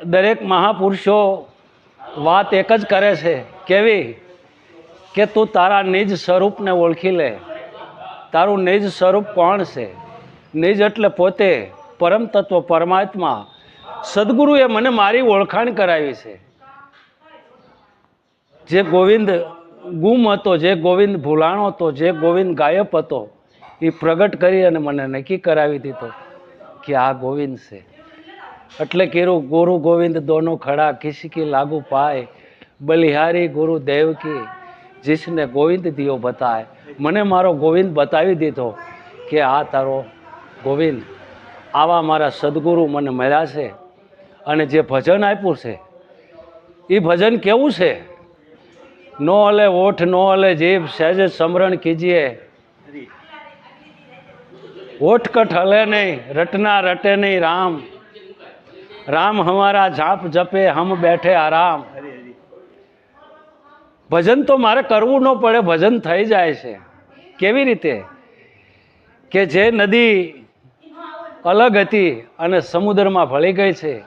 દરેક મહાપુરુષો વાત એક જ કરે છે, કેવી કે તું તારા નિજ સ્વરૂપને ઓળખી લે. તારું નિજ સ્વરૂપ કોણ છે? નિજ એટલે પોતે પરમ તત્વ પરમાત્મા. સદગુરુએ મને મારી ઓળખાણ કરાવી છે. જે ગોવિંદ ગુમ હતો, જે ગોવિંદ ભૂલાણો હતો, જે ગોવિંદ ગાયબ હતો, એ પ્રગટ કરી અને મને નક્કી કરાવી દીધો કે આ ગોવિંદ છે. એટલે કીધું ગુરુ ગોવિંદ દોનો ખડા કિસકી લાગુ પાય, બલિહારી ગુરુ દેવ કી जिसने गोविंद दियो बताए. મને મારો ગોવિંદ બતાવી દીધો કે આ તારો ગોવિંદ. આવા મારા સદગુરુ મને મળ્યા છે. અને જે ભજન આપ્યું છે એ ભજન કેવું છે? નો હલે ઓઠ નો હલે જીભ સહેજ સમરણ કીજીએ. ઓઠ કટ હલે નહીં, રટના રटे नहीं राम. राम हमारा झाप जपे हम बैठे आराम. ભજન તો મારે કરવું ન પડે, ભજન થઈ જાય છે. કેવી રીતે? કે જે નદી અલગ હતી અને સમુદ્રમાં ભળી ગઈ છે,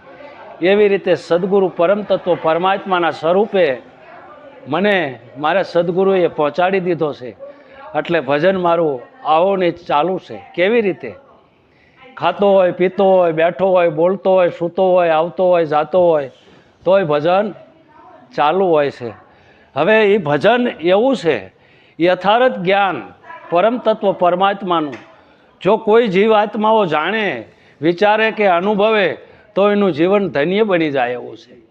એવી રીતે સદગુરુ પરમ તત્વ પરમાત્માના સ્વરૂપે મને મારા સદગુરુએ પહોંચાડી દીધો છે. એટલે ભજન મારું આવો ને ચાલુ છે. કેવી રીતે? ખાતો હોય, પીતો હોય, બેઠો હોય, બોલતો હોય, સૂતો હોય, આવતો હોય, જાતો હોય, તોય ભજન ચાલુ હોય છે. હવે એ ભજન એવું છે, યથાર્થ જ્ઞાન પરમ તત્વ પરમાત્માનું જો કોઈ જીવાત્માઓ જાણે, વિચારે કે અનુભવે તો એનું જીવન ધન્ય બની જાય એવું છે.